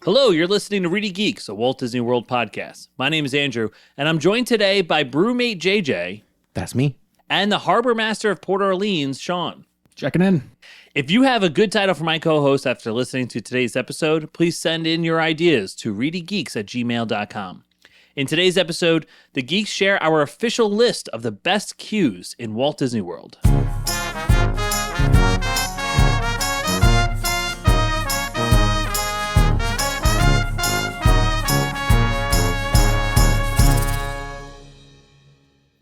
Hello, you're listening to ReedyGeeks, a Walt Disney World podcast. My name is Andrew, and I'm joined today by brewmate JJ. That's me. And the harbor master of Port Orleans, Sean. Checking in. If you have a good title for my co-host after listening to today's episode, please send in your ideas to reedygeeks@gmail.com. In today's episode, the Geeks share our official list of the best queues in Walt Disney World.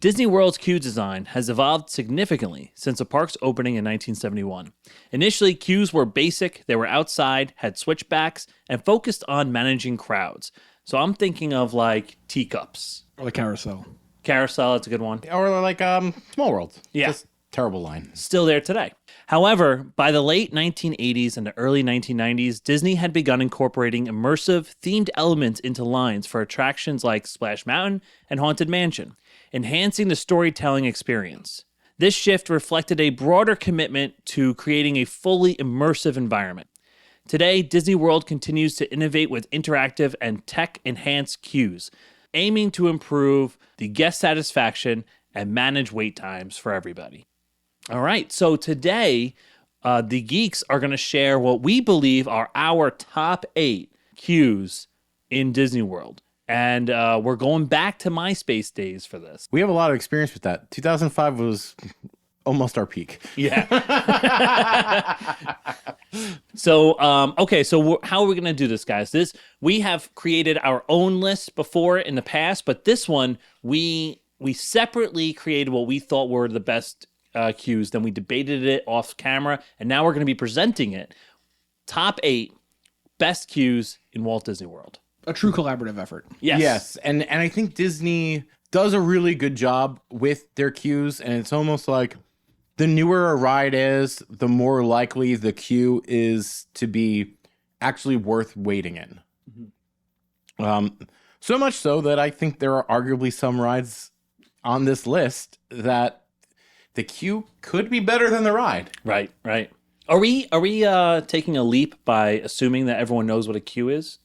Disney World's queue design has evolved significantly since the park's opening in 1971. Initially, queues were basic, they were outside, had switchbacks, and focused on managing crowds. So I'm thinking of like teacups. Or the carousel. Carousel, that's a good one. Or like Small World. Yeah. Just terrible line. Still there today. However, by the late 1980s and the early 1990s, Disney had begun incorporating immersive, themed elements into lines for attractions like Splash Mountain and Haunted Mansion, enhancing the storytelling experience. This shift reflected a broader commitment to creating a fully immersive environment. Today, Disney World continues to innovate with interactive and tech-enhanced queues, aiming to improve the guest satisfaction and manage wait times for everybody. All right, so today, the Geeks are going to share what we believe are our top 8 queues in Disney World. And we're going back to MySpace days for this. We have a lot of experience with that. 2005 was almost our peak. Yeah. So, how are we going to do this, guys? We have created our own list before in the past, but this one, we separately created what we thought were the best queues. Then we debated it off camera, and now we're going to be presenting it. Top 8 best queues in Walt Disney World. A true collaborative effort. Yes. And I think Disney does a really good job with their queues, and it's almost like the newer a ride is, the more likely the queue is to be actually worth waiting in. Mm-hmm. So much so that I think there are arguably some rides on this list that the queue could be better than the ride. Right. Are we taking a leap by assuming that everyone knows what a queue is?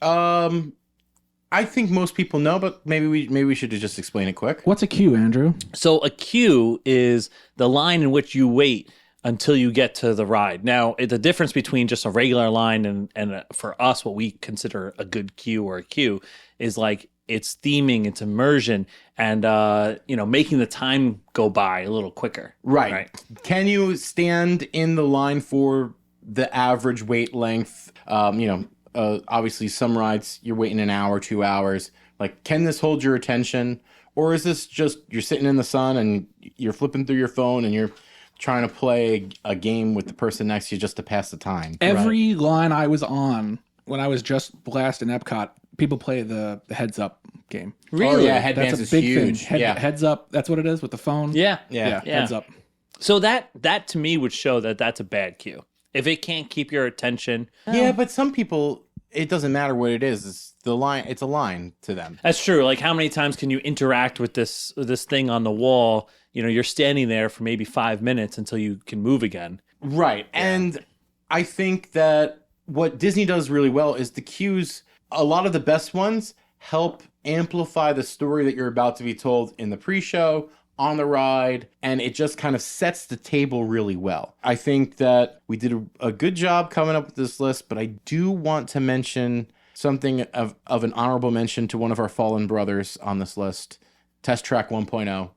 I think most people know, but maybe we should just explain it quick. What's a queue, Andrew? So a queue is the line in which you wait until you get to the ride. Now, the difference between just a regular line and for us, what we consider a good queue or a queue is like it's theming, it's immersion, and making the time go by a little quicker. Right. Can you stand in the line for the average wait length? Obviously, some rides you're waiting an hour, 2 hours. Like, can this hold your attention? Or is this just you're sitting in the sun and you're flipping through your phone and you're trying to play a game with the person next to you just to pass the time? Every line I was on when I was just last in Epcot, people play the heads up game. Really? Oh, yeah, headbands That's a is big huge. thing. Heads up. That's what it is with the phone. Yeah. Heads up. So that to me would show that that's a bad queue. If it can't keep your attention. Yeah, but some people, it doesn't matter what it is. It's the line. It's a line to them. That's true. Like, how many times can you interact with this thing on the wall? You're standing there for maybe 5 minutes until you can move again. Right. Yeah. And I think that what Disney does really well is the queues, a lot of the best ones, help amplify the story that you're about to be told in the pre-show, on the ride, and it just kind of sets the table really well. I think that we did a good job coming up with this list, but I do want to mention something of an honorable mention to one of our fallen brothers on this list, Test Track 1.0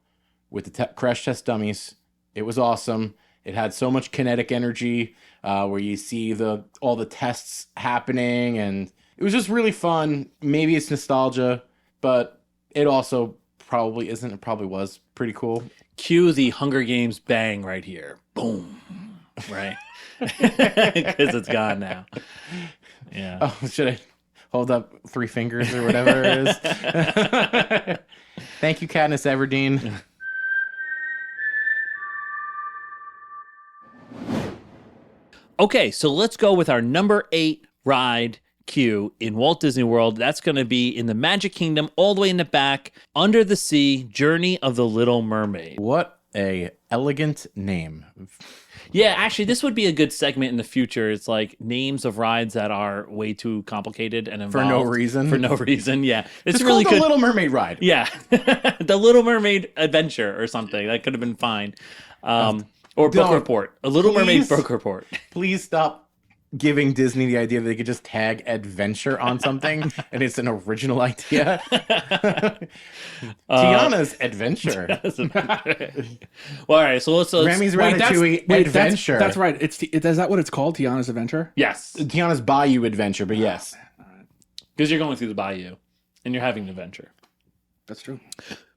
with the crash test dummies. It was awesome. It had so much kinetic energy where you see all the tests happening, and it was just really fun. Maybe it's nostalgia, but it also probably isn't. It probably was pretty cool. Cue the Hunger Games bang right here. Boom. Right? Because it's gone now. Yeah. Oh, should I hold up 3 fingers or whatever it is? Thank you, Katniss Everdeen. Okay, so let's go with our number 8 ride queue in Walt Disney World. That's going to be in the Magic Kingdom, all the way in the back, Under the Sea, Journey of the Little Mermaid. What a elegant name. Yeah, actually, this would be a good segment in the future. It's like names of rides that are way too complicated and For involved. no reason. For no reason, yeah. It's It's really called the good. Little Mermaid ride. Yeah, the Little Mermaid Adventure or something. That could have been fine. Or Book Don't. Report. A Little Mermaid Please. Book Report. Please stop giving Disney the idea that they could just tag adventure on something and it's an original idea. Tiana's adventure. Well, all right, so let's Remy's Ratatouille adventure. That's right. Is that what it's called? Tiana's Adventure? yes, Tiana's Bayou adventure, but yes. because you're going through the bayou and you're having an adventure. That's true.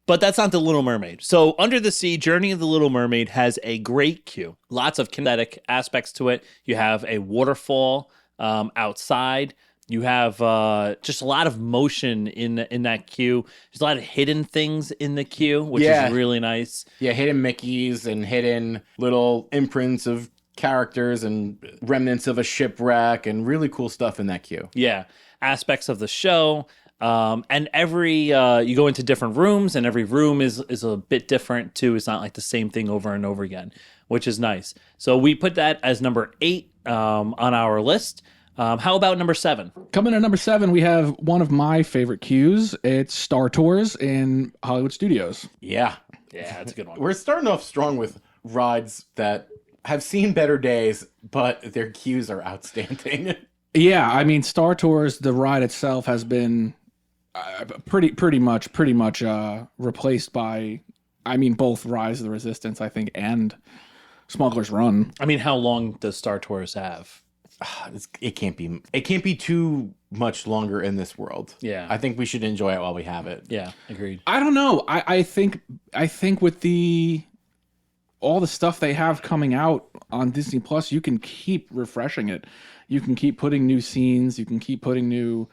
But that's not the Little Mermaid. So Under the Sea, Journey of the Little Mermaid has a great queue. Lots of kinetic aspects to it. You have a waterfall outside. You have just a lot of motion in that queue. There's a lot of hidden things in the queue, which Yeah. is really nice. Yeah, hidden Mickeys and hidden little imprints of characters and remnants of a shipwreck and really cool stuff in that queue. Yeah, aspects of the show. And every you go into different rooms, and every room is a bit different too. It's not like the same thing over and over again, which is nice. So we put that as number 8 on our list. How about number 7? Coming at number 7, we have one of my favorite queues. It's Star Tours in Hollywood Studios. Yeah. Yeah, that's a good one. We're starting off strong with rides that have seen better days, but their queues are outstanding. Yeah, I mean, Star Tours, the ride itself has been pretty much replaced by, I mean, both Rise of the Resistance, I think, and Smuggler's Run. I mean, how long does Star Tours have? It can't be too much longer in this world. Yeah. I think we should enjoy it while we have it. Yeah, agreed. I don't know. I think with all the stuff they have coming out on Disney Plus, you can keep refreshing it. You can keep putting new scenes. You can keep putting new.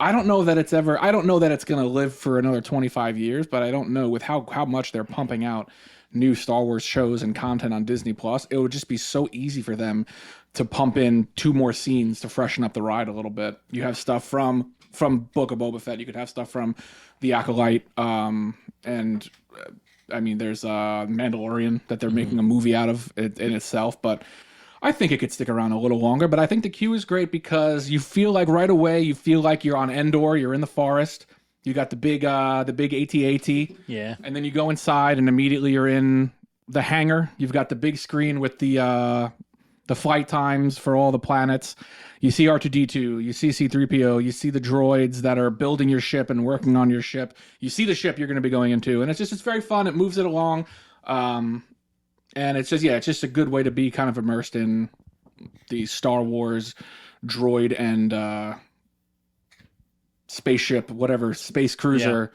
I don't know that it's going to live for another 25 years, but I don't know with how much they're pumping out new Star Wars shows and content on Disney Plus. It would just be so easy for them to pump in 2 more scenes to freshen up the ride a little bit. You have stuff from Book of Boba Fett. You could have stuff from The Acolyte, and I mean, there's Mandalorian that they're making a movie out of in itself, but I think it could stick around a little longer. But I think the queue is great because you feel like right away, you feel like you're on Endor, you're in the forest. You got the big AT-AT. Yeah. And then you go inside and immediately you're in the hangar. You've got the big screen with the flight times for all the planets. You see R2-D2, you see C-3PO, you see the droids that are building your ship and working on your ship. You see the ship you're going to be going into, and it's very fun. It moves it along, and it's just a good way to be kind of immersed in the Star Wars droid and spaceship, whatever space cruiser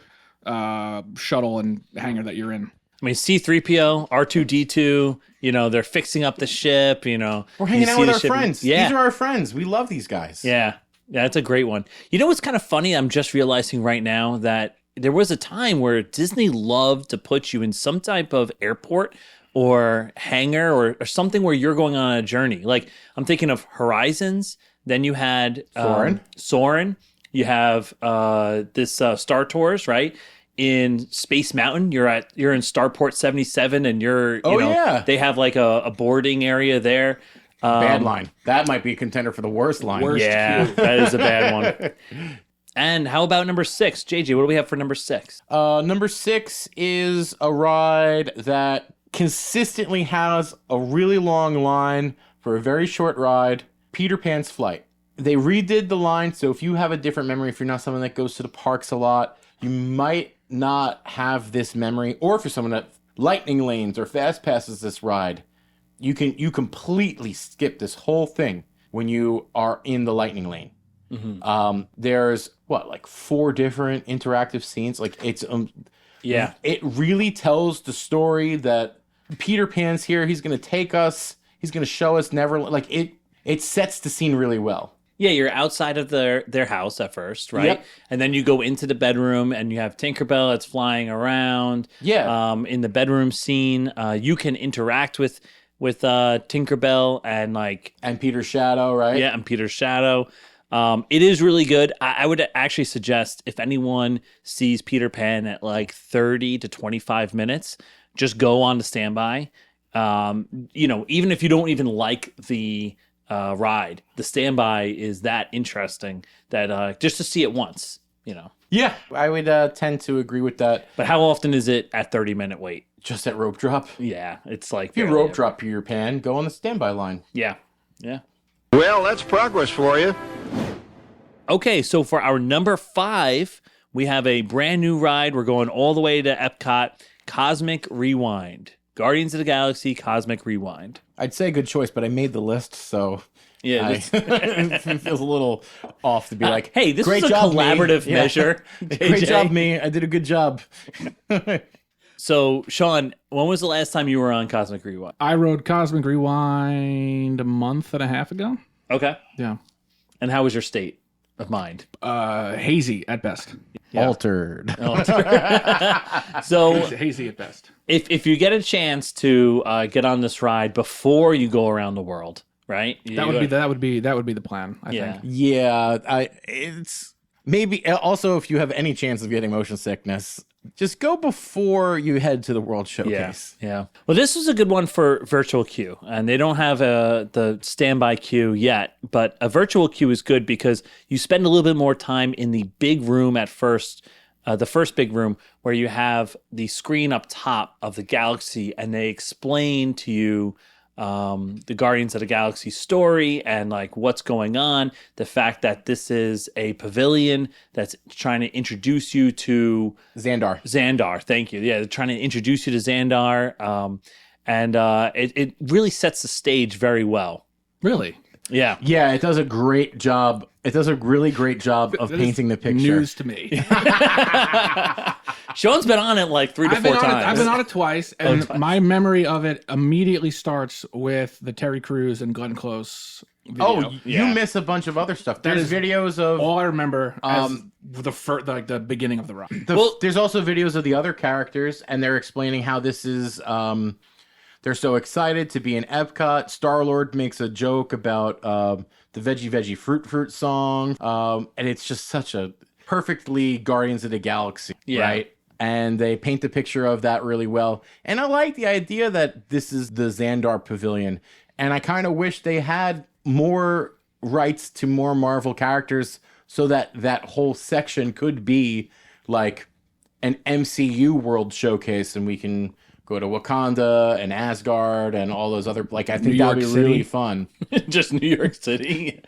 shuttle and hangar that you're in. I mean, C-3PO, R2-D2, they're fixing up the ship, We're hanging out with our ship. friends. Yeah. These are our friends. We love these guys. Yeah. Yeah, that's a great one. You know what's kind of funny? I'm just realizing right now that there was a time where Disney loved to put you in some type of airport or hangar or something where you're going on a journey. Like, I'm thinking of Horizons. Then you had Soarin'. You have this Star Tours, right? In Space Mountain, you're in Starport 77, and they have like a boarding area there. Bad line. That might be a contender for the worst line. Yeah, that is a bad one. And how about number 6? JJ, what do we have for number 6? Number 6 is a ride that consistently has a really long line for a very short ride. Peter Pan's Flight. They redid the line, so if you have a different memory, if you're not someone that goes to the parks a lot, you might not have this memory. Or if you're someone that lightning lanes or fast passes this ride, you completely skip this whole thing when you are in the lightning lane. Mm-hmm. There's 4 different interactive scenes. Like it's it really tells the story that Peter Pan's here. He's gonna take us. He's gonna show us Neverland. Like it sets the scene really well. Yeah, you're outside of their house at first, right? Yep. And then you go into the bedroom, and you have Tinkerbell that's flying around. Yeah. In the bedroom scene, you can interact with Tinkerbell and Peter's shadow, right? Yeah, and Peter's shadow. It is really good. I would actually suggest if anyone sees Peter Pan at 30 to 25 minutes, just go on to standby. Even if you don't even like the ride, the standby is that interesting that just to see it once, Yeah, I would tend to agree with that. But how often is it at 30-minute wait? Just at rope drop. Yeah, it's like If you rope drop your pan, go on the standby line. Yeah. Well, that's progress for you. Okay, so for our number 5, we have a brand new ride. We're going all the way to Epcot, Cosmic Rewind. Guardians of the Galaxy Cosmic Rewind. I'd say good choice, but I made the list, so Yeah, it feels a little off to be like, hey, this great is a job, collaborative me. measure. Great JJ. job, me. I did a good job. So, Sean, when was the last time you were on Cosmic Rewind? I rode Cosmic Rewind a month and a half ago. Okay. Yeah. And how was your state of mind? Hazy at best. Altered. So, Hazy at best. if you get a chance to get on this ride before you go around the world, right? That would be the plan, I think. Yeah, it's maybe also if you have any chance of getting motion sickness, just go before you head to the World Showcase. Yeah. Well, this was a good one for virtual queue, and they don't have the standby queue yet, but a virtual queue is good because you spend a little bit more time in the big room at first, the first big room where you have the screen up top of the galaxy, and they explain to you the Guardians of the Galaxy story and like what's going on. The fact that this is a pavilion that's trying to introduce you to Xandar. Thank you. Yeah, they're trying to introduce you to Xandar, and it really sets the stage very well. Really? Yeah. Yeah, it does a great job. It does a really great job of painting the picture. News to me. Sean's been on it like 3 to 4 times. I've been on it twice, and my memory of it immediately starts with the Terry Crews and Glenn Close video. Oh, you miss a bunch of other stuff. There's videos of all I remember as the beginning of the ride. There's also videos of the other characters, and they're explaining how this is. They're so excited to be in Epcot. Star-Lord makes a joke about the Veggie Fruit song, and it's just such a perfectly Guardians of the Galaxy, right? And they paint the picture of that really well. And I like the idea that this is the Xandar Pavilion, and I kind of wish they had more rights to more Marvel characters so that that whole section could be like an MCU World Showcase, and we can go to Wakanda and Asgard and all those other, like, I think that'd be really fun. Just New York City.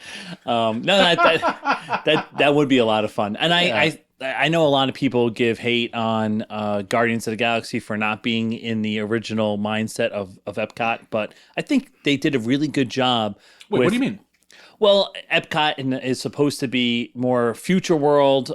No, that would be a lot of fun. And I know a lot of people give hate on Guardians of the Galaxy for not being in the original mindset of Epcot, but I think they did a really good job. Wait, what do you mean? Well, Epcot is supposed to be more future world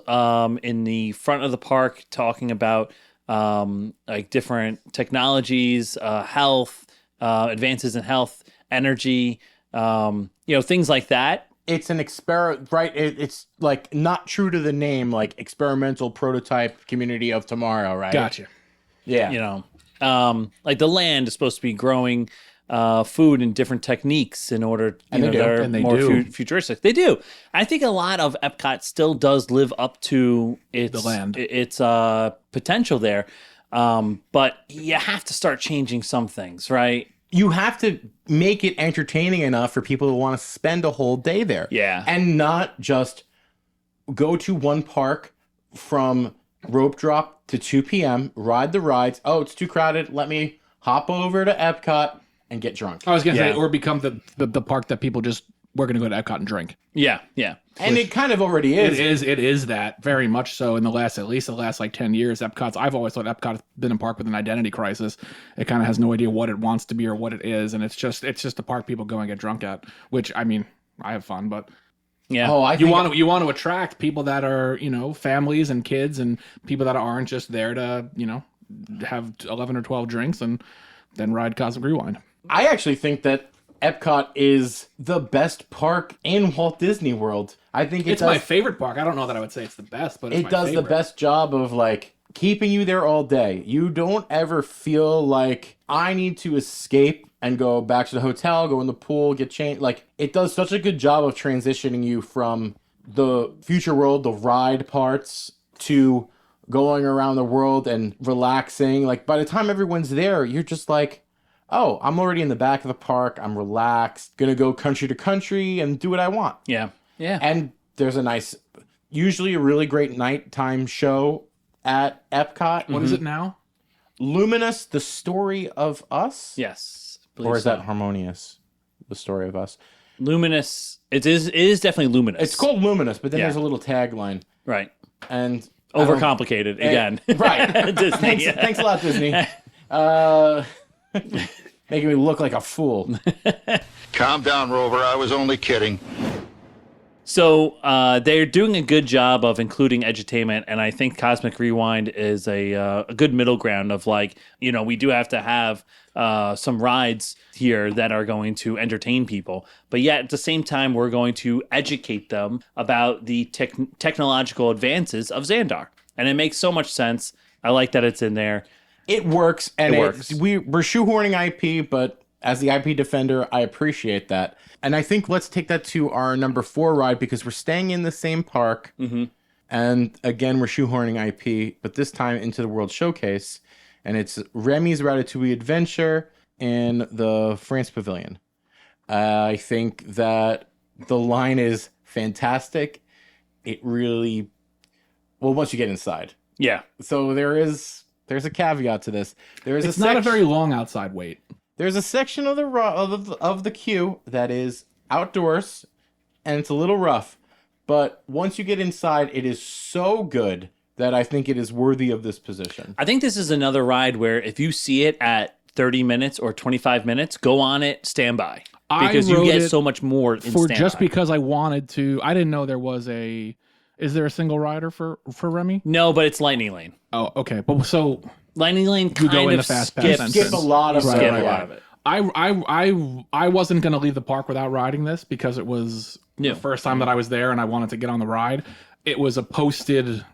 in the front of the park, talking about like different technologies, health, advances in health, energy, things like that. It's an experiment, right? It's like not true to the name, like experimental prototype community of tomorrow, right? Gotcha. Yeah. Like the land is supposed to be growing food and different techniques in order, they're more futuristic. They do. I think a lot of Epcot still does live up to its potential there, but you have to start changing some things, right? You have to make it entertaining enough for people who want to spend a whole day there. Yeah. And not just go to one park from rope drop to 2 p.m., ride the rides. Oh, it's too crowded. Let me hop over to Epcot and get drunk. I was going to say, or become the park that people just, we're going to go to Epcot and drink. Yeah. And it kind of already is. It is that, very much so. In at least the last like 10 years, I've always thought Epcot's been a park with an identity crisis. It kind of has no idea what it wants to be or what it is, and it's just a park people go and get drunk at. Which, I mean, I have fun, but yeah. Oh, you want to attract people that are, families and kids and people that aren't just there to have 11 or 12 drinks and then ride Cosmic Rewind. I actually think that Epcot is the best park in Walt Disney World. I think it's my favorite park. I don't know that I would say it's the best, but it does the best job of like keeping you there all day. You don't ever feel like I need to escape and go back to the hotel, go in the pool, get changed. Like, it does such a good job of transitioning you from the future world, the ride parts, to going around the world and relaxing. Like, by the time everyone's there, you're just like, oh, I'm already in the back of the park. I'm relaxed, gonna go country to country and do what I want. Yeah. Yeah. And there's usually a really great nighttime show at Epcot. What is it now? Luminous, The Story of Us? Yes. Or is that Harmonious, The Story of Us? Luminous? It is definitely Luminous. It's called Luminous, but then Yeah. there's a little tagline. Right. And Overcomplicated again. Right. Disney. Thanks a lot, Disney. Making me look like a fool. Calm down, Rover. I was only kidding. So they're doing a good job of including edutainment, and I think Cosmic Rewind is a good middle ground of like, we do have to have some rides here that are going to entertain people, but yet at the same time we're going to educate them about the technological advances of Xandar, and it makes so much sense. I like that it's in there. It works, and It works. We're shoehorning IP, but as the IP defender, I appreciate that. And I think let's take that to our number 4 ride because we're staying in the same park. Mm-hmm. And again, we're shoehorning IP, but this time into the World Showcase. And it's Remy's Ratatouille Adventure in the France Pavilion. I think that the line is fantastic. It really, once you get inside. Yeah. So there's a caveat to this. It's not a very long outside wait. There's a section of the queue that is outdoors, and it's a little rough. But once you get inside, it is so good that I think it is worthy of this position. I think this is another ride where if you see it at 30 minutes or 25 minutes, go on it, stand by. Because you get so much more in for standby. Just because I wanted to. I didn't know there was a... Is there a single rider for Remy? No, but it's Lightning Lane. Oh, okay. But so... Lightning Lane kind go in of the fast pass skips, entrance. Skip a lot of skip right, a lot of it. I wasn't going to leave the park without riding this because it was the first time that I was there and I wanted to get on the ride. It was a posted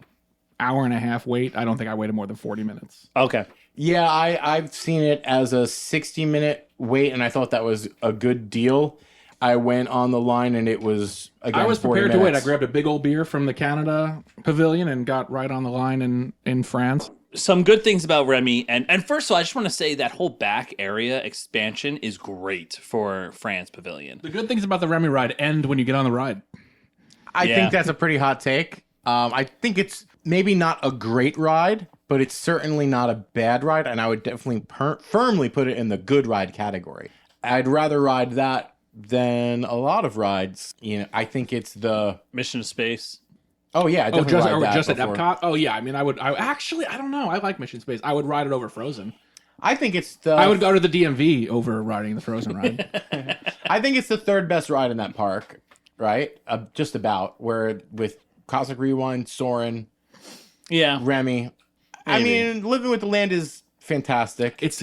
hour and a half wait. I don't think I waited more than 40 minutes. Okay. Yeah, I've seen it as a 60-minute wait, and I thought that was a good deal. I went on the line, and it was, again, I was 40 prepared to wait. I minutes. grabbed a big old beer from the Canada Pavilion and got right on the line in France. Some good things about Remy, and first of all, I just want to say that whole back area expansion is great for France Pavilion. The good things about the Remy ride end when you get on the ride. I think that's a pretty hot take. I think it's maybe not a great ride, but it's certainly not a bad ride, and I would definitely firmly put it in the good ride category. I'd rather ride that than a lot of rides. I think it's the Mission to Space. Oh yeah, I definitely ride that just at before. Epcot. Oh yeah, I mean, I don't know. I like Mission Space. I would ride it over Frozen. I think it's the. I would go to the DMV over riding the Frozen ride. I think it's the third best ride in that park, right? Just about where with Cosmic Rewind, Soarin', Yeah. Remy. I mean, Living with the Land is fantastic. It's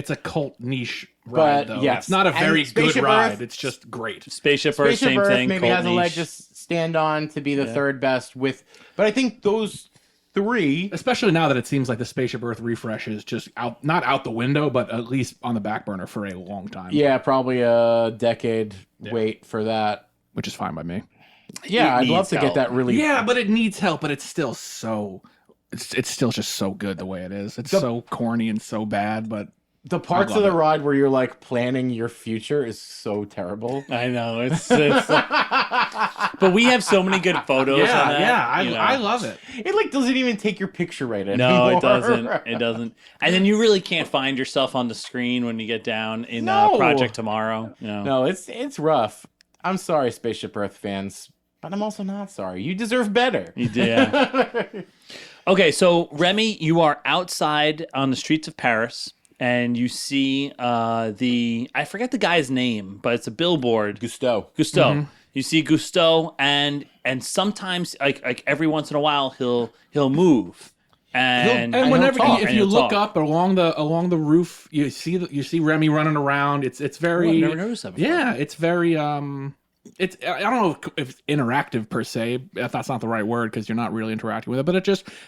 a cult niche But, ride, though. yes. It's not a And very good Spaceship ride. Earth- It's just great. Spaceship Earth, Spaceship same Earth thing. maybe cult has a leg niche. to stand on to be the third best but I think those three. Especially now that it seems like the Spaceship Earth refresh is just not out the window, but at least on the back burner for a long time. Yeah, probably a decade wait for that. Which is fine by me. Yeah, It I'd love needs to help. get that really. Yeah, but it needs help, but it's still so... It's still just so good the way it is. It's so corny and so bad, but... The parts of the ride where you're like planning your future is so terrible. I know. It's but we have so many good photos on that. I love it. It like doesn't even take your picture right anymore. No, it doesn't. It doesn't. And then you really can't find yourself on the screen when you get down in No. Project Tomorrow. No. No, it's rough. I'm sorry, Spaceship Earth fans, but I'm also not sorry. You deserve better. You did. Yeah. Okay, so Remy, you are outside on the streets of Paris, and you see I forget the guy's name, but it's a billboard. Gusteau. Gusteau. You see Gusteau, and sometimes like every once in a while he'll move. And whenever he'll talk, if and you he'll look talk. up along the roof, you see Remy running around. It's very. Oh, I've never noticed that before. Yeah, it's very It's I don't know if it's interactive per se, if that's not the right word because you're not really interacting with it, but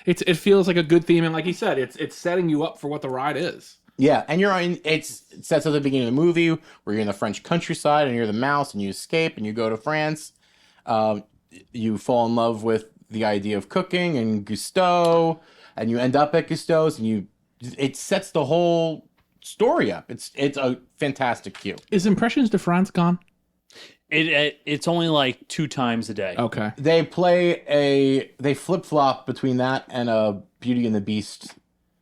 it feels like a good theme, and like you said, it's setting you up for what the ride is. Yeah, and it sets at the beginning of the movie where you're in the French countryside and you're the mouse and you escape and you go to France. You fall in love with the idea of cooking and Gusteau, and you end up at Gusteau's, and it sets the whole story up. It's a fantastic queue. Is Impressions de France gone? It's only like 2 times a day. Okay. They flip flop between that and a Beauty and the Beast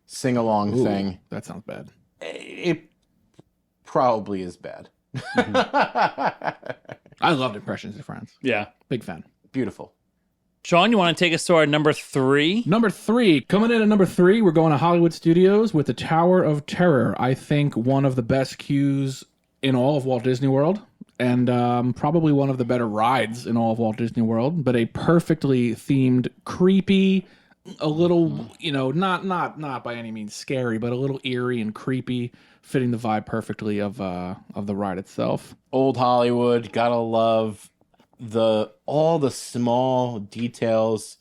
sing along thing. That sounds bad. It probably is bad. I loved Impressions de France. Yeah. Big fan. Beautiful. Sean, you want to take us to our number 3? Number 3. Coming in at number 3, we're going to Hollywood Studios with the Tower of Terror. I think one of the best queues in all of Walt Disney World. And probably one of the better rides in all of Walt Disney World, but a perfectly themed, creepy, a little, not by any means scary, but a little eerie and creepy, fitting the vibe perfectly of the ride itself. Old Hollywood, gotta love all the small details.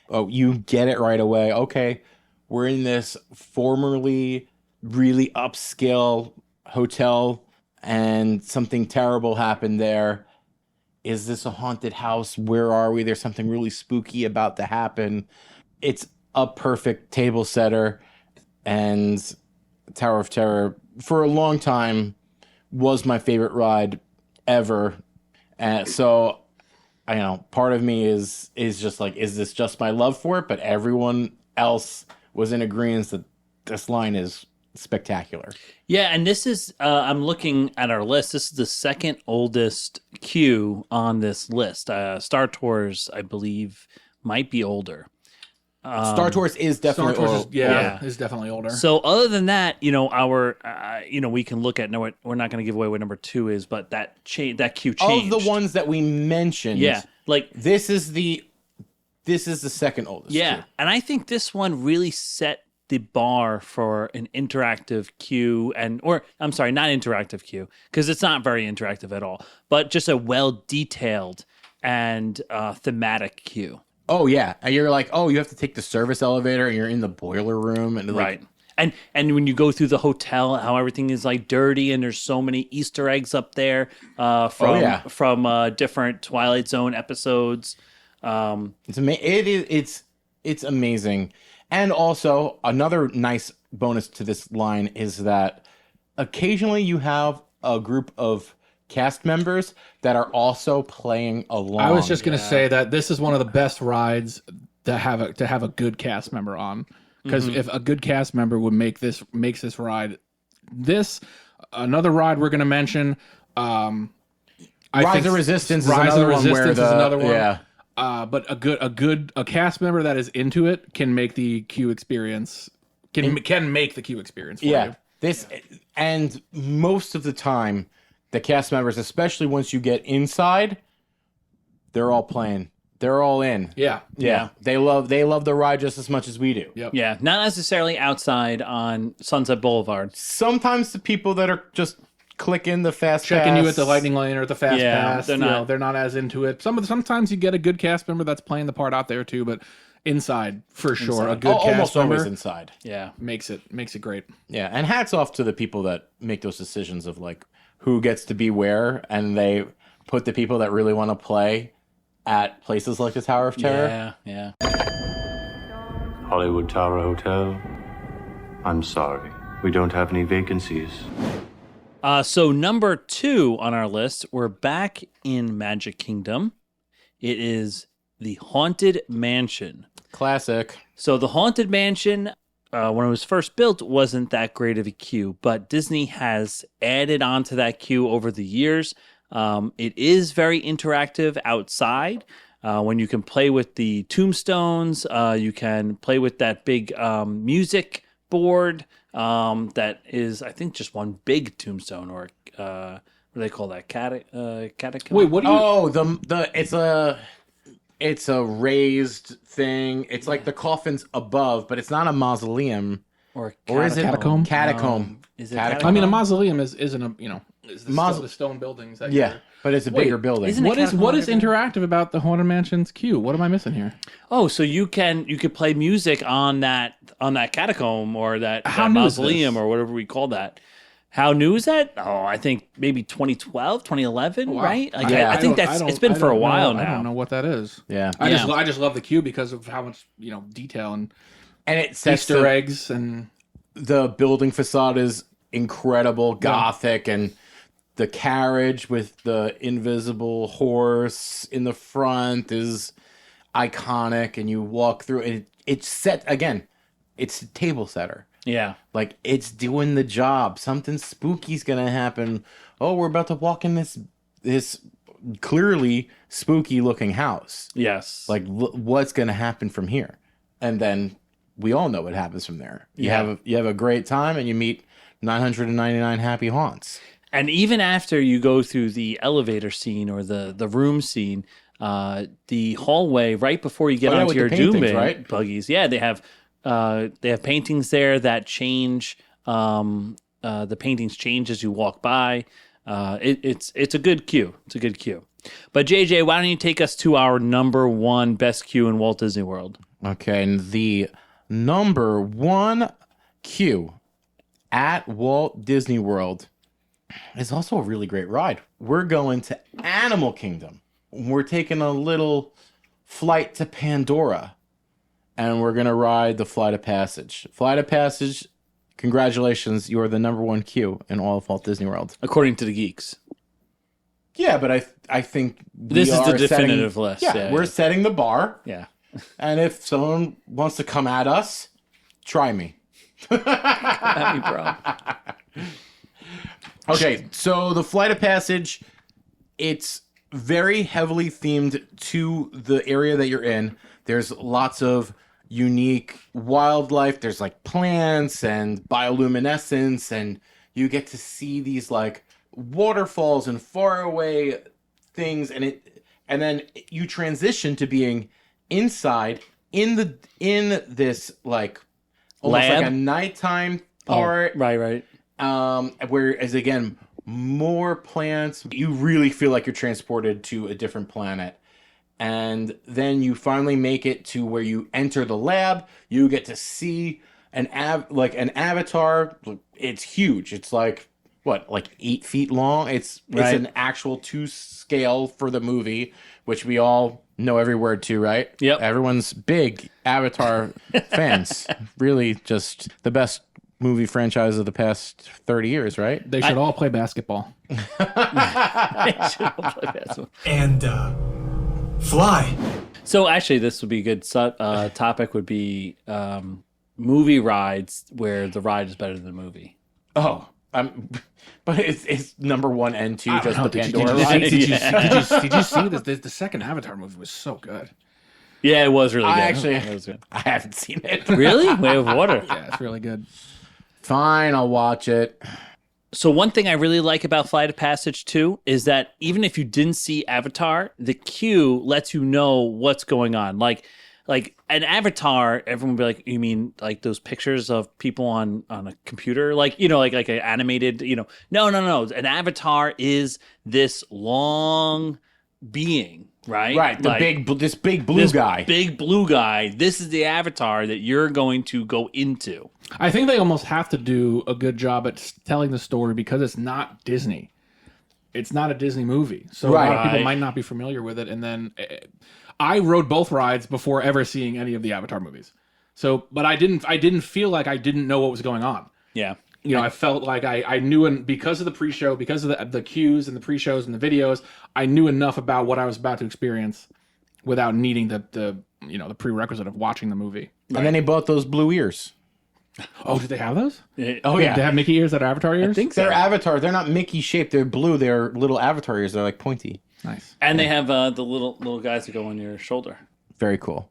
Oh, you get it right away. Okay, we're in this formerly really upscale hotel, and something terrible happened there. Is this a haunted house? Where are we? There's something really spooky about to happen. It's a perfect table setter, and Tower of Terror, for a long time, was my favorite ride ever. And so, part of me is just like, is this just my love for it? But everyone else was in agreement that this line is spectacular. Yeah, and this is, I'm looking at our list. This is the second oldest queue on this list. Star Tours, I believe, might be older. Star Tours is definitely old. Is definitely older. So other than that, our, we can look at, no, we're not going to give away what number 2 is, but that queue changed. Of the ones that we mentioned, like this is the second oldest. Yeah, queue. and I think this one really set the bar for an interactive queue, not interactive queue, because it's not very interactive at all, but just a well-detailed and thematic queue. Oh, yeah. And you're like, you have to take the service elevator, and you're in the boiler room. And Right. And when you go through the hotel, how everything is like dirty, and there's so many Easter eggs up there from different Twilight Zone episodes. It's amazing. And also, another nice bonus to this line is that occasionally you have a group of cast members that are also playing along. I was just going to say that this is one of the best rides to have a good cast member on, because if a good cast member would makes this ride, another ride we're going to mention, Rise of Resistance is another one. Yeah. But a cast member that is into it can make the queue experience can make the queue experience for you. And most of the time, the cast members, especially once you get inside, they're all playing. They're all in. Yeah. They love the ride just as much as we do. Yep. Yeah, not necessarily outside on Sunset Boulevard. Sometimes the people that are just clicking the fast checking pass, you at the lightning lane or the fast pass, they're not as into it. Sometimes you get a good cast member that's playing the part out there too, but inside for sure, a good almost cast member always inside. Yeah, makes it great. Yeah, and hats off to the people that make those decisions of like who gets to be where, and they put the people that really want to play at places like the Tower of Terror. Yeah. Hollywood Tower Hotel. I'm sorry, we don't have any vacancies. So number 2 on our list, we're back in Magic Kingdom. It is the Haunted Mansion. Classic. So the Haunted Mansion, when it was first built, wasn't that great of a queue, but Disney has added on to that queue over the years. It is very interactive outside. When you can play with the tombstones, you can play with that big music board that is, I think, just one big tombstone, or what do they call that? Catacomb? Wait, what do you... it's a raised thing. It's like the coffin's above, but it's not a mausoleum. Or is it catacomb? Catacomb. Is it Catacomb? I mean, a mausoleum isn't a, is the stone buildings. But it's a bigger building. isn't What is interactive about the Haunted Mansion's queue? What am I missing here? Oh, so you could play music on that catacomb or that new is mausoleum this? or whatever we call that. How new is that? Oh, I think maybe 2012, 2011, Wow. right? Like, Yeah. I think it's been for a while now. I don't know what that is. Yeah. I just love the queue because of how much detail and And it sets Easter eggs and the building facade is incredible, gothic, and the carriage with the invisible horse in the front is iconic, and you walk through it. It's set again. It's a table setter. Yeah. Like, it's doing the job. Something spooky's gonna happen. Oh, we're about to walk in this clearly spooky looking house. Yes. Like, what's gonna happen from here? And then we all know what happens from there. You have a great time, and you meet 999 happy haunts. And even after you go through the elevator scene or the room scene, the hallway right before you get onto your doom buggies, they have paintings there that change. The paintings change as you walk by. It's a good cue. It's a good cue. But JJ, why don't you take us to our number one best cue in Walt Disney World? Okay, and the number one queue at Walt Disney World is also a really great ride. We're going to Animal Kingdom. We're taking a little flight to Pandora, and we're going to ride the Flight of Passage. Flight of Passage, congratulations, you are the number one queue in all of Walt Disney World. According to the Geeks. Yeah, but I think this is the definitive list. Yeah, we're setting the bar. Yeah. And if someone wants to come at us, try me. At me, bro. Okay, so the Flight of Passage, it's very heavily themed to the area that you're in. There's lots of unique wildlife. There's like plants and bioluminescence, and you get to see these like waterfalls and faraway things, and then you transition to being inside in this like almost lab? like a nighttime part. Oh, right. Whereas again, more plants, you really feel like you're transported to a different planet. And then you finally make it to where you enter the lab. You get to see an avatar. It's huge. It's like 8 feet long. It's an actual 2 scale for the movie, which we all know every word to, right? Yep. Everyone's big Avatar fans. Really, just the best movie franchise of the past 30 years, right? They should all play basketball. And fly. So actually, this would be a good topic. Would be movie rides where the ride is better than the movie. Oh, but it's number 1 and 2 just the Did Pandora ride. you see this? The second Avatar movie was so good. Yeah, it was really good. It was good. I haven't seen it. Really? Way of Water. Yeah, it's really good. Fine, I'll watch it. So one thing I really like about Flight of Passage 2 is that even if you didn't see Avatar, the queue lets you know what's going on. Like an Avatar, everyone would be like, you mean like those pictures of people on a computer? Like an animated, No. An Avatar is this long being, right? Right, this big blue guy. Big blue guy. This is the Avatar that you're going to go into. I think they almost have to do a good job at telling the story because it's not Disney. It's not a Disney movie. So a lot of people might not be familiar with it. And then I rode both rides before ever seeing any of the Avatar movies. So, but I didn't feel like I didn't know what was going on. Yeah. I felt like I knew, and because of the pre-show, because of the cues and the pre-shows and the videos, I knew enough about what I was about to experience without needing the prerequisite of watching the movie. And then he bought those blue ears. Oh, did they have those? Oh, yeah. They have Mickey ears that are Avatar ears? I think so. They're Avatar. They're not Mickey shaped. They're blue. They're little Avatar ears. They're like pointy. Nice. And they have the little guys that go on your shoulder. Very cool.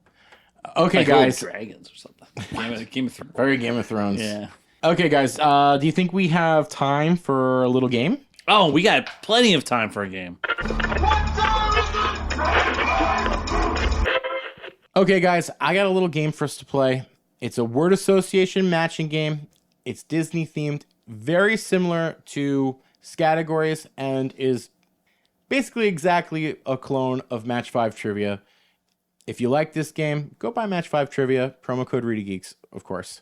Okay, like guys. Dragons or something. Game of Thrones. Very Game of Thrones. Yeah. Okay, guys. Do you think we have time for a little game? Oh, we got plenty of time for a game. Okay, guys. I got a little game for us to play. It's a word association matching game. It's Disney themed, very similar to Categories, and is basically exactly a clone of Match 5 Trivia. If you like this game, go buy Match 5 Trivia, promo code ReedyGeeks, of course.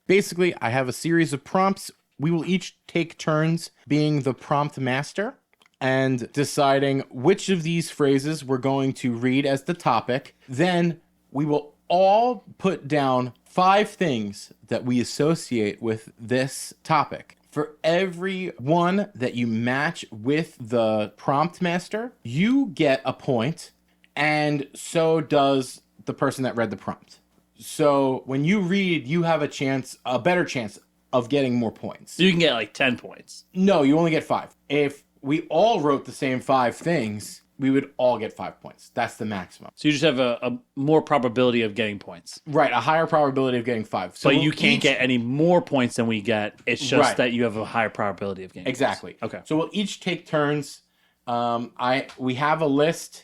Basically, I have a series of prompts. We will each take turns being the prompt master and deciding which of these phrases we're going to read as the topic. Then we will all put down 5 things that we associate with this topic. For every one that you match with the prompt master, you get a point, and so does the person that read the prompt. So when you read, you have a better chance of getting more points. So you can get like 10 points. No, you only get 5. If we all wrote the same 5 things, we would all get 5 points. That's the maximum. So you just have a more probability of getting points. Right, a higher probability of getting 5. So But you can't get any more points than we get. It's just Right. that you have a higher probability of getting Exactly. points. Okay. So we'll each take turns. We have a list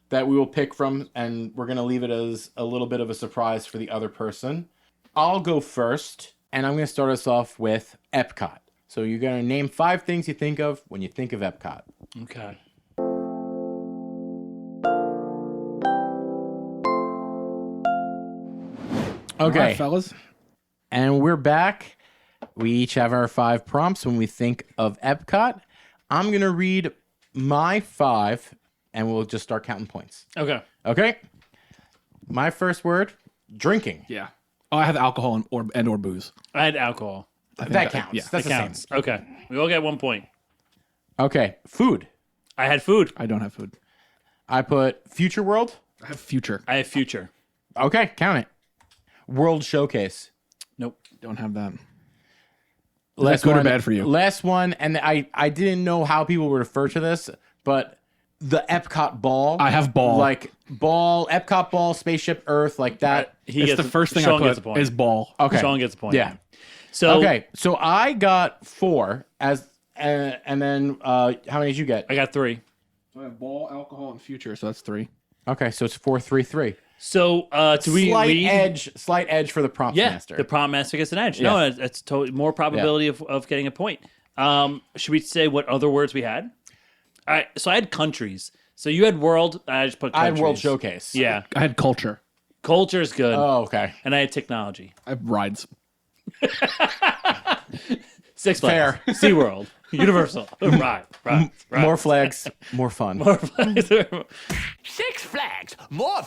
that we will pick from, and we're going to leave it as a little bit of a surprise for the other person. I'll go first, and I'm going to start us off with Epcot. So you're going to name 5 things you think of when you think of Epcot. Okay. Okay, All right, fellas. and we're back. We each have our 5 prompts when we think of Epcot. I'm going to read my 5, and we'll just start counting points. Okay. Okay? My first word, drinking. Yeah. Oh, I have alcohol and or booze. I had alcohol. That counts. yeah, That's It the counts. Okay. We all get 1 point. same. Okay, food. I had food. I don't have food. I put Future World. I have future. I have future. Okay, count it. World Showcase. Nope. Don't have that. Last good or one, bad for you? Last one, and I didn't know how people would refer to this, but the Epcot ball. I have ball. Like ball, Epcot ball, Spaceship Earth, like that. It's the first thing Sean I gets a put point. is ball. Okay. Sean gets a point. Yeah. So Okay, so I got 4 as, and then how many did you get? I got 3. So I have ball, alcohol, and future. So that's 3. Okay, so it's 4, 3, 3. So do we Slight edge for the prompt Yeah, master. the prompt master gets an edge. Yeah. No, it's totally more probability of getting a point. Should we say what other words we had? All right, so I had countries. So you had world. I just put I countries. had World Showcase. Yeah, I had culture. culture is good, Oh, okay. and I had technology. I have rides. Six Flags, Fair. SeaWorld, Universal, right. More flags, more fun. Six Flags, more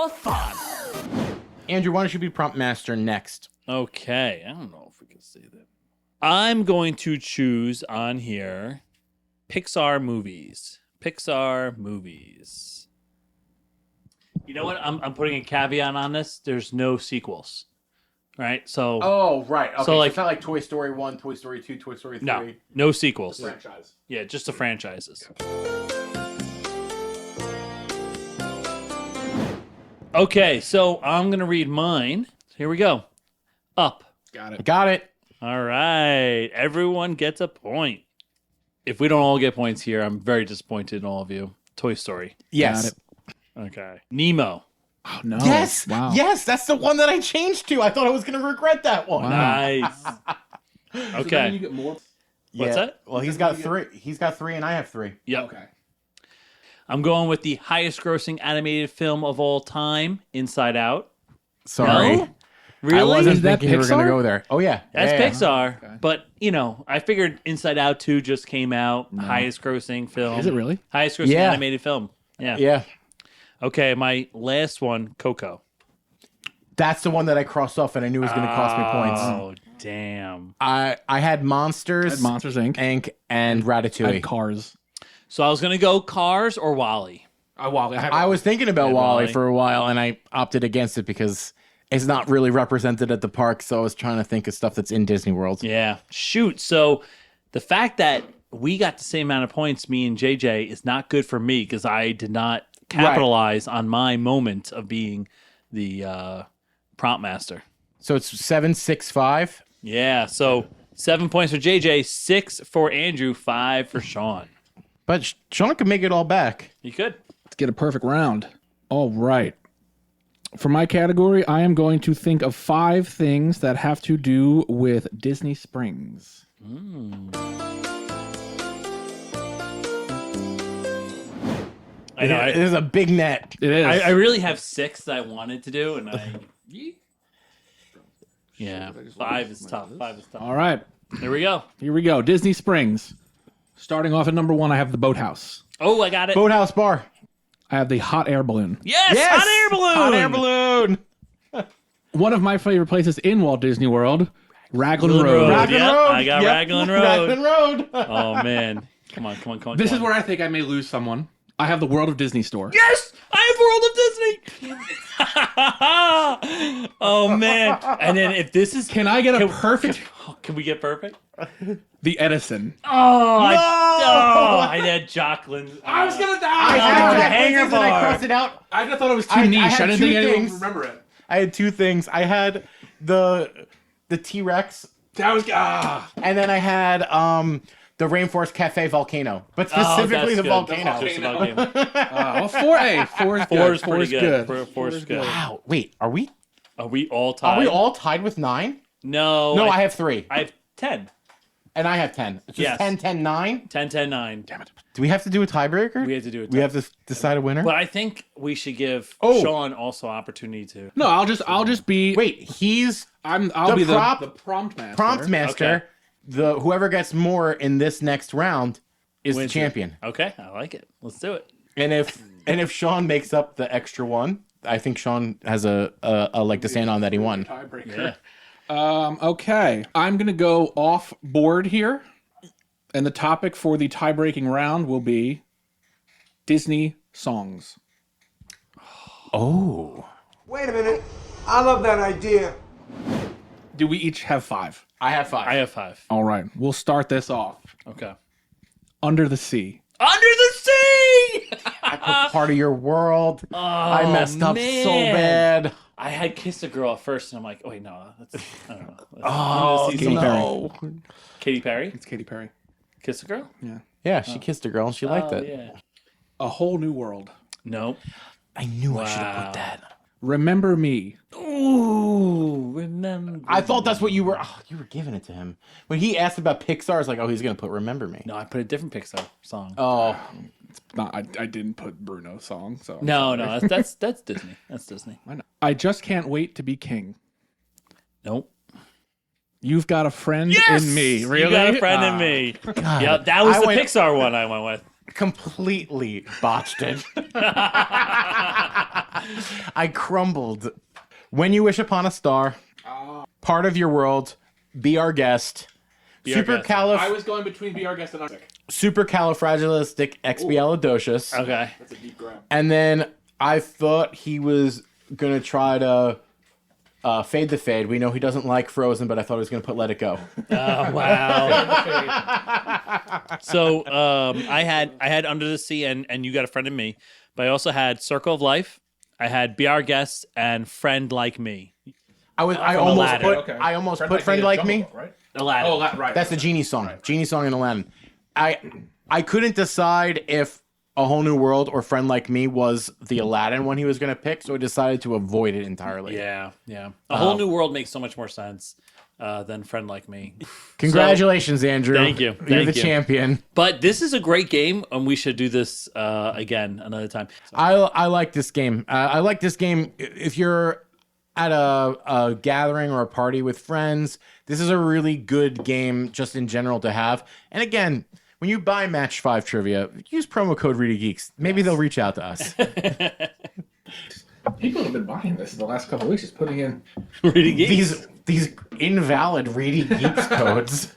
fun. Andrew, why don't you be prompt master next? Okay, I don't know if we can say that. I'm going to choose on here Pixar movies. Pixar movies. You know what? I'm putting a caveat on this. There's no sequels. Right? So Oh, right. Okay, so like- it's not like Toy Story 1, Toy Story 2, Toy Story 3. no sequels. Franchise. Yeah, just the franchises. Okay, so I'm going to read mine. Here we go. Up. Got it. Got it. All right. Everyone gets a point. If we don't all get points here, I'm very disappointed in all of you. Toy Story. Yes. Got it. Okay. Nemo. Oh, no. Yes. Wow. Yes, that's the one that I changed to. I thought I was going to regret that one. Wow. Nice. So Okay. then you get more. What's that? Well, he's got 3. He's got 3 and I have 3. Yep. Okay. I'm going with the highest grossing animated film of all time, Inside Out. Sorry. No? Really? I wasn't Is that thinking you were going to Pixar? go there. Oh, yeah. That's Yeah. Pixar. Okay. But, I figured Inside Out 2 just came out. Highest grossing film. Is it really? Highest grossing Yeah. animated film. Yeah. Yeah. Okay, my last one, Coco. That's the one that I crossed off and I knew it was going to cost me points. Oh, damn. I had Monsters, I had Monsters, Inc. Inc. and I Ratatouille. had Cars. So I was going to go Cars or Wall-E. I was thinking about Yeah, Wall-E Wall-E. for a while, and I opted against it because it's not really represented at the park. So I was trying to think of stuff that's in Disney World. Yeah. Shoot. So the fact that we got the same amount of points, me and JJ, is not good for me because I did not capitalize on my moment of being the prompt master. So it's 7-6-5. Yeah. So 7 points for JJ, 6 for Andrew, 5 for Sean. But Sean could make it all back. You could. Let's get a perfect round. All right. For my category, I am going to think of 5 things that have to do with Disney Springs. I know. It is a big net. It is. I really have 6 that I wanted to do, and yeah, 5 is tough. 5 is tough. All right. There we go. Here we go. Disney Springs. Starting off at number 1, I have the boathouse. Oh, I got it. Boathouse Bar. I have the hot air balloon. Yes, hot air balloon. Hot air balloon. One of my favorite places in Walt Disney World, Raglan Road. Raglan Yep, Road. I got Yep. Raglan Road. Raglan Road. Oh man, come on. This is where I think I may lose someone. I have the World of Disney store. Yes, I have World of Disney. Oh man! And then if this is, Can I get a perfect? Can we get perfect? The Edison. I had Jocelyn. I was gonna I die. had the two hanger things and I bar. crossed it out. I just thought it was too I niche. had I didn't two think anyone things. would remember it. I had two things. I had the T-Rex, That was and then I had the Rainforest Cafe volcano, but specifically the volcano. Just the volcano. well, 4A. Four is pretty good. Four is good. Wow. Wait, are we all tied? are we all tied with 9? No. No, I have 3. I have 10. And I have 10. It's just Yes. 10, 10, 9. 10, 10, 9. Damn it. Do we have to do a tiebreaker? We have to do it. We have to decide a winner? But I think we should give Oh. Sean also opportunity to. No, I'll just be. Wait, he's I'll the be prop- the prompt master. prompt master. Okay. The whoever gets more in this next round is Wins the champion. Okay, I like it. Let's do it. And if Sean makes up the extra one, I think Sean has a leg to stand on that he won. Tiebreaker. Okay, I'm gonna go off board here, and the topic for the tie-breaking round will be Disney songs. Oh. Wait a minute. I love that idea. Do we each have 5? I have 5. I have 5. All right, we'll start this off. Okay. Under the Sea. Under the Sea! I put Part of Your World. I messed up so man. bad. I had Kiss a Girl at first, and I'm like, oh, wait, no. That's, I don't know. Oh, Katy no. Katy Perry? It's Katy Perry. Kiss a Girl? Yeah, she kissed a girl and she liked it. Yeah. A Whole New World. Nope. I knew I should have put that. Remember Me. Ooh, remember. I thought that's what you were giving it to him. When he asked about Pixar, I was like, oh, he's going to put Remember Me. No, I put a different Pixar song. Oh, Not, I didn't put Bruno's song. So No, that's Disney. That's Disney. I know. I Just Can't Wait to Be King. Nope. You've Got a Friend in Me. Really? You got a friend in me. Yeah, that was I the went- Pixar one I went with. completely botched it. I crumbled. When You Wish Upon a Star, Part of Your World, Be Our Guest, I was going between Be Our Guest and Supercalifragilisticexpialidocious. Okay. That's a deep grab. And then I thought he was going to try to Fade the Fade. We know he doesn't like Frozen, but I thought he was going to put Let It Go. Oh, wow. So I had Under the Sea and You Got a Friend in Me, but I also had Circle of Life. I had Be Our Guest and Friend Like Me. I almost put Friend Like Me. Right? Aladdin. Oh, right. That's the Genie song. Genie song in Aladdin. I couldn't decide if A Whole New World or Friend Like Me was the Aladdin one he was going to pick, so I decided to avoid it entirely. Yeah. A Whole New World makes so much more sense than Friend Like Me. Congratulations, Andrew. Thank you. You're the Thank you. champion. But this is a great game, and we should do this again another time. I like this game. I like this game. If you're at a gathering or a party with friends, this is a really good game just in general to have. And again, when you buy Match 5 Trivia, use promo code ReedyGeeks. Maybe they'll reach out to us. People have been buying this in the last couple of weeks. Just putting in ReedyGeeks. These invalid ReedyGeeks codes.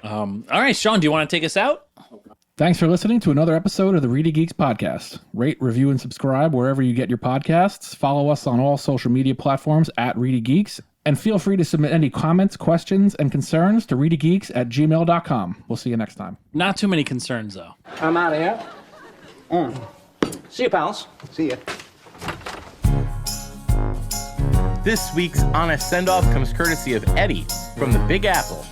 All right, Sean, do you want to take us out? Thanks for listening to another episode of the ReedyGeeks podcast. Rate, review, and subscribe wherever you get your podcasts. Follow us on all social media platforms at ReedyGeeks. And feel free to submit any comments, questions, and concerns to ReedyGeeks@gmail.com. We'll see you next time. Not too many concerns, though. I'm out of here. See you, pals. See ya. This week's Honest Send-Off comes courtesy of Eddie from the Big Apple.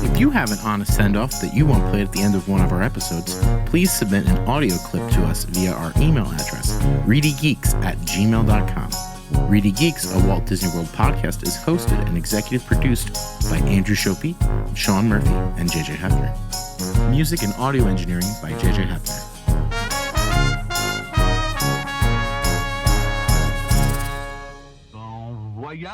If you have an honest send-off that you want played at the end of one of our episodes, please submit an audio clip to us via our email address, ReedyGeeks@gmail.com. ReedyGeeks, a Walt Disney World podcast, is hosted and executive produced by Andrew Shopey, Sean Murphy, and JJ Hefner. Music and audio engineering by JJ Hefner. Bon voyage.